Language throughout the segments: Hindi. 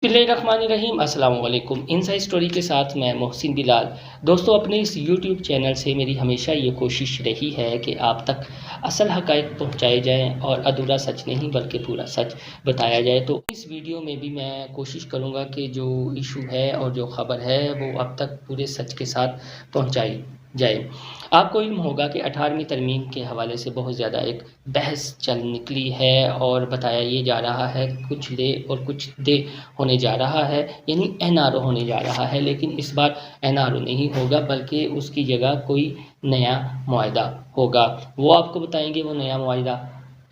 बिस्मिल्लाहिर्रहमानिर्रहीम अस्सलाम वालेकुम। इनसाइड स्टोरी के साथ मैं मोहसिन बिलाल। दोस्तों, अपने इस यूट्यूब चैनल से मेरी हमेशा ये कोशिश रही है कि आप तक असल हक़ाइक़ पहुँचाए जाएँ और अधूरा सच नहीं बल्कि पूरा सच बताया जाए। तो इस वीडियो में भी मैं कोशिश करूँगा कि जो इशू है और जो ख़बर है वो अब तक पूरे सच के साथ पहुँचाई जाए। आपको इल्म होगा कि 18वीं तरमीम के हवाले से बहुत ज़्यादा एक बहस चल निकली है और बताया ये जा रहा है कुछ ले और कुछ दे होने जा रहा है, यानी एनआरओ होने जा रहा है। लेकिन इस बार एनआरओ नहीं होगा बल्कि उसकी जगह कोई नया मुआहदा होगा। वो आपको बताएंगे वो नया मुआहदा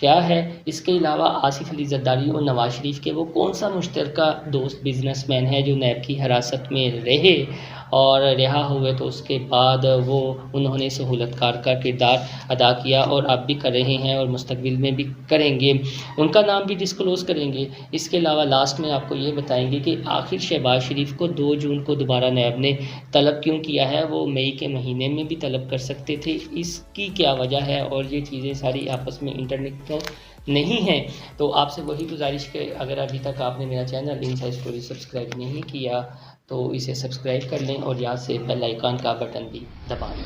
क्या है। इसके अलावा आसिफ अली ज़रदारी और नवाज शरीफ के वो कौन सा मुश्तरका दोस्त बिजनेसमैन है जो नैब की हिरासत में रहे और रिहा हुए तो उसके बाद वो उन्होंने सहूलतकार का किरदार अदा किया और अब भी कर रहे हैं और मुस्तकबिल में भी करेंगे। उनका नाम भी डिस्क्लोज़ करेंगे। इसके अलावा लास्ट में आपको ये बताएंगे कि आखिर शहबाज शरीफ को 2 जून को दोबारा नैब ने तलब क्यों किया है। वो मई के महीने में भी तलब कर सकते थे, इसकी क्या वजह है। और ये चीज़ें सारी आपस में इंटरनेट नहीं है। तो आपसे वही गुजारिश कि अगर अभी तक आपने मेरा चैनल इनसाइड स्टोरी सब्सक्राइब नहीं किया तो इसे सब्सक्राइब कर लें और यहाँ से बेल आइकन का बटन भी दबा लें।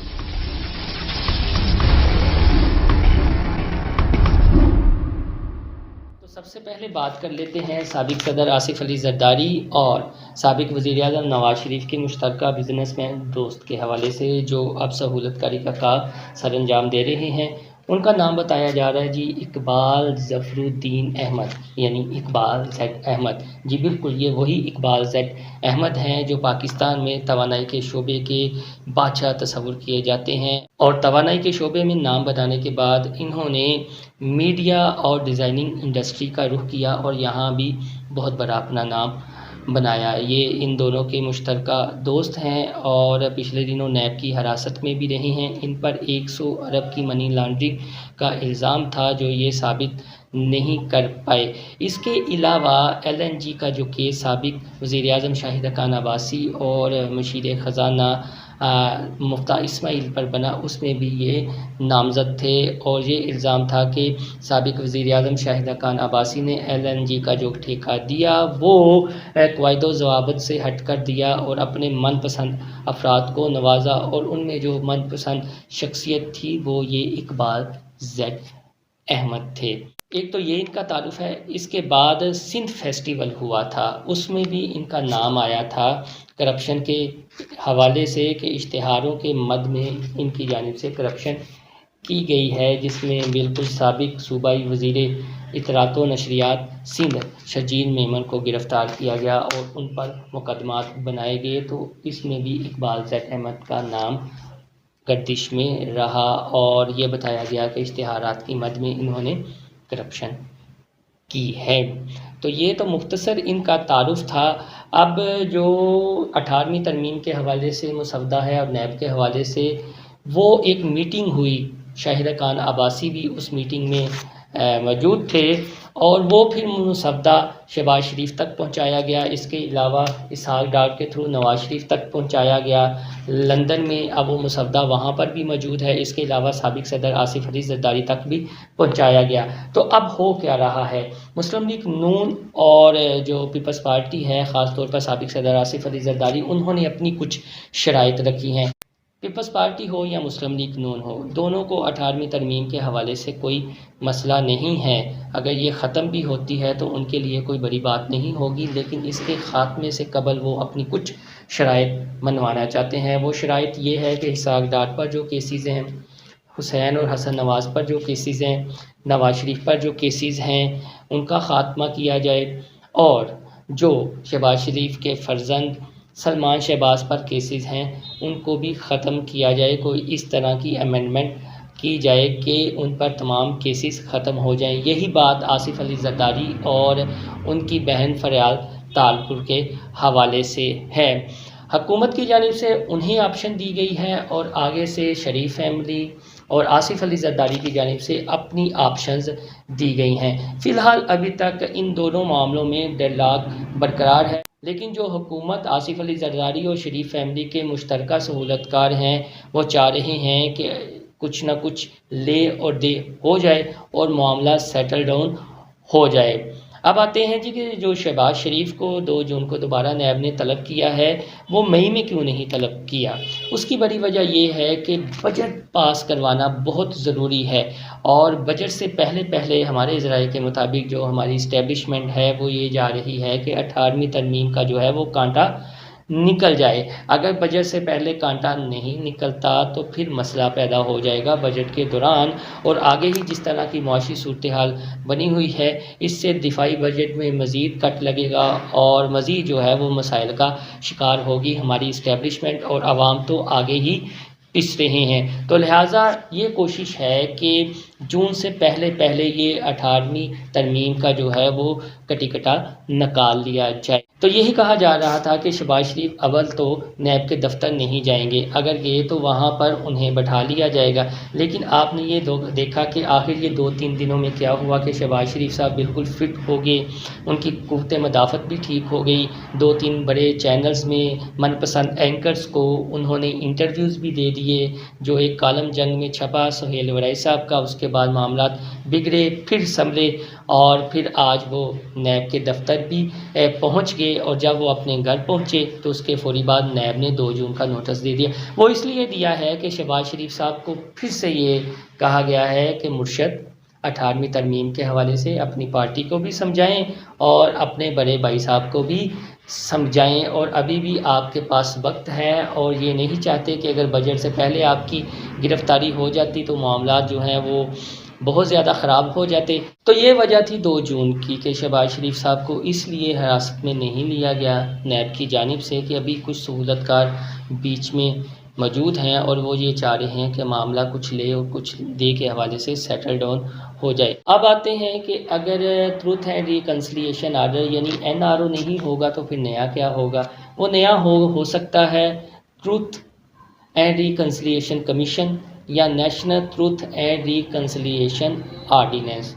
तो सबसे पहले बात कर लेते हैं साबिक सदर आसिफ अली ज़रदारी और साबिक वज़ीर-ए-आज़म नवाज शरीफ के मुश्तरका बिजनेसमैन दोस्त के हवाले से जो अब सहूलतकारी का काम सर अंजाम दे रहे हैं। उनका नाम बताया जा रहा है जी इकबाल ज़फ़रुद्दीन अहमद, यानी इकबाल ज़ेड अहमद। जी बिल्कुल, ये वही इकबाल ज़ेड अहमद हैं जो पाकिस्तान में तवानाई के शोबे के बादशाह तस्वुर किए जाते हैं। और तवानाई के शोबे में नाम बताने के बाद इन्होंने मीडिया और डिज़ाइनिंग इंडस्ट्री का रुख किया और यहाँ भी बहुत बड़ा अपना नाम बनाया। ये इन दोनों के मुश्तरका दोस्त हैं और पिछले दिनों नैब की हिरासत में भी रहे हैं। इन पर 100 अरब की मनी लॉन्ड्रिंग का इल्ज़ाम था जो ये साबित नहीं कर पाए। इसके अलावा एलएनजी का जो केस साबिक वज़ीर-ए-आज़म शाहिद खान अब्बासी और मशीर ख़ज़ाना मुफ्ता इस्माइल पर बना, उसमें भी ये नामज़द थे। और ये इल्ज़ाम था कि साबिक वज़ीर-ए-आज़म शाहिद खान अब्बासी ने एलएनजी का जो ठेका दिया वो क़वाइद व ज़वाबित से हट कर दिया और अपने मनपसंद अफराद को नवाजा। और उनमें जो मनपसंद शख्सियत थी वो ये इकबाल ज़ेड अहमद थे। एक तो ये इनका तारुफ़ है। इसके बाद सिंध फेस्टिवल हुआ था, उसमें भी इनका नाम आया था करप्शन के हवाले से कि इश्तिहारों के मद में इनकी जानिब से करप्शन की गई है, जिसमें बिल्कुल साबिक सूबाई वज़ीर इत्तलात व नशरियात सिंध शजीर मेमन को गिरफ़्तार किया गया और उन पर मुकदमात बनाए गए। तो इसमें भी इकबाल ज़ेड अहमद का नाम गर्दिश में रहा और ये बताया गया कि इश्तिहारात की मद में इन्होंने करप्शन की है। तो ये तो मुख्तसर इनका तारुफ़ था। अब जो 18वीं तरमीम के हवाले से मुसवदा है और नैब के हवाले से वो एक मीटिंग हुई, शाहिद खान अब्बासी भी उस मीटिंग में मौजूद थे और वो फिर मुसवदा शहबाज शरीफ तक पहुंचाया गया। इसके अलावा इसहाक डार के थ्रू नवाज शरीफ तक पहुंचाया गया लंदन में। अब वो मुसवदा वहाँ पर भी मौजूद है। इसके अलावा साबिक सदर आसिफ अली ज़रदारी तक भी पहुंचाया गया। तो अब हो क्या रहा है, मुस्लिम लीग नून और जो पीपल्स पार्टी है, ख़ास तौर पर साबिक सदर आसिफ अली ज़रदारी, उन्होंने अपनी कुछ शराइत रखी हैं। पीपल्स पार्टी हो या मुस्लिम लीग नून हो, दोनों को 18वीं तरमीम के हवाले से कोई मसला नहीं है। अगर ये ख़त्म भी होती है तो उनके लिए कोई बड़ी बात नहीं होगी, लेकिन इसके ख़ात्मे से कबल वो अपनी कुछ शराइत मनवाना चाहते हैं। वो शराइत ये है कि इसहाक डार पर जो केसेस हैं, हुसैन और हसन नवाज़ पर जो केसेस हैं, नवाज शरीफ पर जो केसेस हैं, उनका ख़ात्मा किया जाए और जो शहबाज शरीफ के फ़र्जंद सलमान शहबाज पर केसेस हैं उनको भी ख़त्म किया जाए। कोई इस तरह की अमेंडमेंट की जाए कि उन पर तमाम केसेस ख़त्म हो जाएं। यही बात आसिफ अली ज़रदारी और उनकी बहन फरियाल तालपुर के हवाले से है। हुकूमत की जानिब से उन्हें ऑप्शन दी गई है और आगे से शरीफ फैमिली और आसिफ अली ज़रदारी की जानिब से अपनी ऑप्शंस दी गई हैं। फ़िलहाल अभी तक इन दोनों मामलों में डेडलॉक बरकरार है, लेकिन जो हुकूमत आसिफ अली ज़रदारी और शरीफ फैमिली के मुश्तरका सहूलतकार हैं वो चाह रहे हैं कि कुछ ना कुछ ले और दे हो जाए और मामला सेटल डाउन हो जाए। अब आते हैं जी कि जो शहबाज शरीफ को 2 जून को दोबारा नैब ने तलब किया है, वो मई में क्यों नहीं तलब किया? उसकी बड़ी वजह ये है कि बजट पास करवाना बहुत ज़रूरी है और बजट से पहले हमारे ज़राए के मुताबिक जो हमारी इस्टेब्लिशमेंट है वो ये जा रही है कि 18वीं तरमीम का जो है वो कांटा निकल जाए। अगर बजट से पहले कांटा नहीं निकलता तो फिर मसला पैदा हो जाएगा बजट के दौरान, और आगे ही जिस तरह की मुआशी सूरत हाल बनी हुई है, इससे दिफाई बजट में मज़ीद कट लगेगा और मज़ीद जो है वो मसाइल का शिकार होगी हमारी इस्टेब्लिशमेंट, और आवाम तो आगे ही पिस रहे हैं। तो लिहाजा ये कोशिश है कि जून से पहले ये 18वीं तरमीम का जो है वो कटिकटा निकाल लिया जाए। तो यही कहा जा रहा था कि शहबाज शरीफ अव्वल तो नैब के दफ्तर नहीं जाएंगे, अगर गए तो वहाँ पर उन्हें बैठा लिया जाएगा। लेकिन आपने ये देखा कि आखिर ये 2-3 दिनों में क्या हुआ कि शहबाज शरीफ साहब बिल्कुल फिट हो गए, उनकी क़ुव्वत मदाफ़त भी ठीक हो गई। 2-3 बड़े चैनल्स में मनपसंद एंकर्स को उन्होंने इंटरव्यूज़ भी दे दिए, जो एक कालम जंग में छपा सुहेल वराई साहब का। उसके बाद मामलात बिगड़े, फिर संभले और फिर आज वो नैब के दफ्तर भी पहुंच गए, और जब वो अपने घर पहुंचे तो उसके फ़ौरी बाद नैब ने 2 जून का नोटिस दे दिया। वो इसलिए दिया है कि शहबाज शरीफ साहब को फिर से ये कहा गया है कि मुर्शद 18वीं तरमीम के हवाले से अपनी पार्टी को भी समझाएं और अपने बड़े भाई साहब को भी समझाएं, और अभी भी आपके पास वक्त है, और ये नहीं चाहते कि अगर बजट से पहले आपकी गिरफ़्तारी हो जाती तो मामलात जो हैं वो बहुत ज़्यादा ख़राब हो जाते। तो ये वजह थी 2 जून की कि शहबाज शरीफ साहब को इसलिए हिरासत में नहीं लिया गया नैब की जानिब से कि अभी कुछ सहूलतकार बीच में मौजूद हैं और वो ये चाह रहे हैं कि मामला कुछ ले और कुछ दे के हवाले से सेटल डाउन हो जाए। अब आते हैं कि अगर ट्रूथ एंड रिकन्सिलिएशन आर्डर यानी NRO नहीं होगा तो फिर नया क्या होगा? वो नया हो सकता है ट्रूथ एंड रिकन्सिलिएशन कमीशन या national truth and reconciliation ordinance.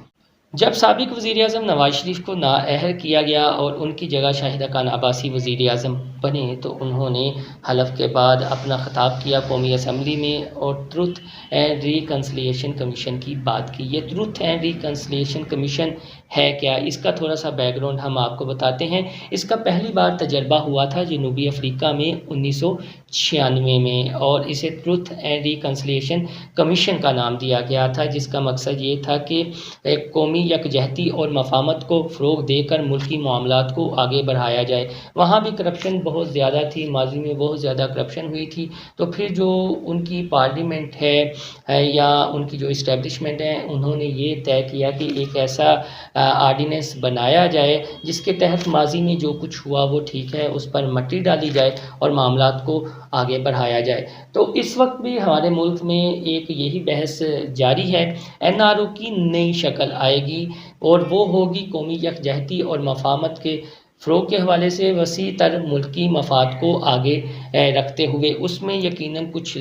जब साबिक वज़ीर-ए-आज़म नवाज शरीफ को नाअहल किया गया और उनकी जगह शाहिदा खान अब्बासी वज़ीर-ए-आज़म बने तो उन्होंने हलफ के बाद अपना ख़िताब किया कौमी असम्बली में और ट्रूथ एंड रिकन्सिलिएशन कमीशन की बात की। ये ट्रूथ एंड रिकन्सिलिएशन कमीशन है क्या, इसका थोड़ा सा बैकग्राउंड हम आपको बताते हैं। इसका पहली बार तजर्बा हुआ था जनूबी अफ्रीका में 1996 में, और इसे ट्रूथ एंड रिकन्सिलिएशन कमीशन का नाम दिया गया था, जिसका मकसद ये था कि एक कौमी यकजहती और मफाहमत को फ़रोग़ देकर मुल्की मामलात को आगे बढ़ाया जाए। वहाँ भी करप्शन बहुत ज़्यादा थी, माजी में बहुत ज़्यादा करप्शन हुई थी। तो फिर जो उनकी पार्लियामेंट है या उनकी जो इस्टेब्लिशमेंट है, उन्होंने ये तय किया कि एक ऐसा आर्डिनेंस बनाया जाए जिसके तहत माजी में जो कुछ हुआ वो ठीक है, उस पर मट्टी डाली जाए और मामलात को आगे बढ़ाया जाए। तो इस वक्त भी हमारे मुल्क में एक यही बहस जारी है। NRO की नई शक्ल आएगी और वो होगी कौमी यकजहती और मफाहमत के फ़रोग़ के हवाले से वसी तर मुल्की मफाद को आगे रखते हुए उसमें यकीनन कुछ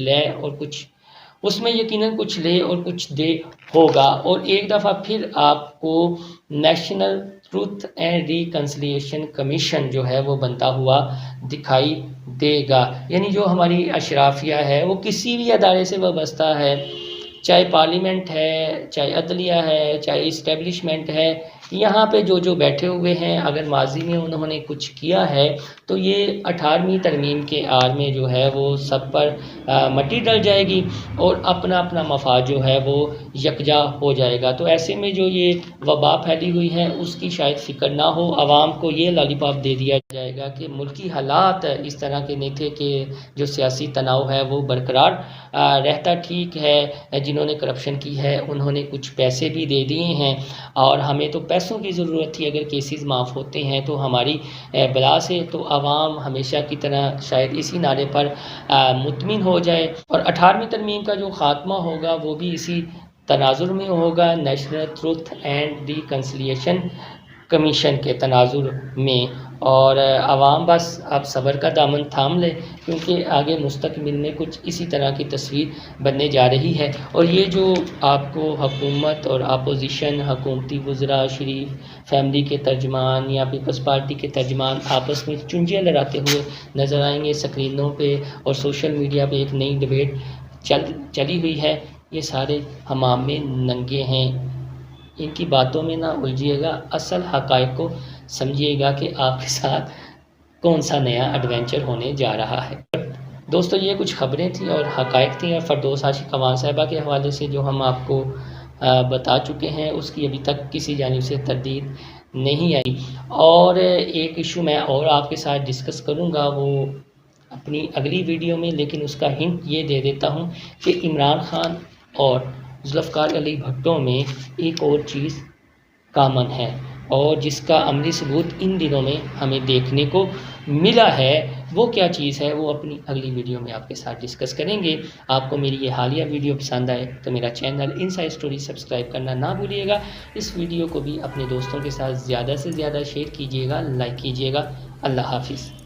ले और कुछ दे होगा। और एक दफ़ा फिर आपको national truth and reconciliation commission जो है वो बनता हुआ दिखाई देगा। यानी जो हमारी अशराफिया है वो किसी भी अदारे से वाबस्ता है, चाहे पार्लियामेंट है, चाहे अदलिया है, चाहे इस्टेब्लिशमेंट है, यहाँ पे जो बैठे हुए हैं, अगर माजी में उन्होंने कुछ किया है तो ये 18वीं तरमीम के आड़ में जो है वो सब पर मट्टी डल जाएगी और अपना अपना मफाद जो है वो यकजा हो जाएगा। तो ऐसे में जो ये वबा फैली हुई है उसकी शायद फ़िक्र ना हो, आवाम को ये लॉलीपॉप दे दिया जाएगा कि मुल्की हालात इस तरह के नहीं थे कि जो सियासी तनाव है वो बरकरार रहता। ठीक है, जिन्होंने करप्शन की है उन्होंने कुछ पैसे भी दे दिए हैं और हमें तो पैसों की ज़रूरत थी। अगर केसेस माफ़ होते हैं तो हमारी बला से तो आवाम हमेशा की तरह शायद इसी नारे पर मुतमिन हो जाए। और 18वीं तरमीम का जो ख़ात्मा होगा वो भी इसी तनाजुर में होगा, national truth and reconciliation commission के तनाजुर में। और आवाम बस अब सब्र का दामन थाम ले, क्योंकि आगे मुस्तकबिल में कुछ इसी तरह की तस्वीर बनने जा रही है। और ये जो आपको हुकूमत और अपोजिशन, हुकूमती वज़रा, शरीफ फैमिली के तर्जमान या पीपल्स पार्टी के तर्जमान आपस में चुंजियाँ लड़ाते हुए नज़र आएंगे स्क्रीनों पे और सोशल मीडिया पे एक नई डिबेट चली हुई है। ये सारे हमाम में नंगे हैं। इनकी बातों में ना उलझिएगा, असल हक़ाइक़ को समझिएगा कि आपके साथ कौन सा नया एडवेंचर होने जा रहा है। दोस्तों ये कुछ ख़बरें थी और हक़ाइक़ थी और फ़रदौस आशिक़ अवान साहिबा के हवाले से जो हम आपको बता चुके हैं, उसकी अभी तक किसी जानिब से तरदीद नहीं आई। और एक इशू मैं और आपके साथ डिस्कस करूँगा वो अपनी अगली वीडियो में, लेकिन उसका हिंट ये दे देता हूँ कि इमरान खान और जुल्फ़िकार अली भुट्टो में एक और चीज़ कॉमन है और जिसका अमली सबूत इन दिनों में हमें देखने को मिला है। वो क्या चीज़ है वो अपनी अगली वीडियो में आपके साथ डिस्कस करेंगे। आपको मेरी ये हालिया वीडियो पसंद आए तो मेरा चैनल इनसाइड स्टोरी सब्सक्राइब करना ना भूलिएगा। इस वीडियो को भी अपने दोस्तों के साथ ज़्यादा से ज़्यादा शेयर कीजिएगा, लाइक कीजिएगा। अल्लाह हाफिज़।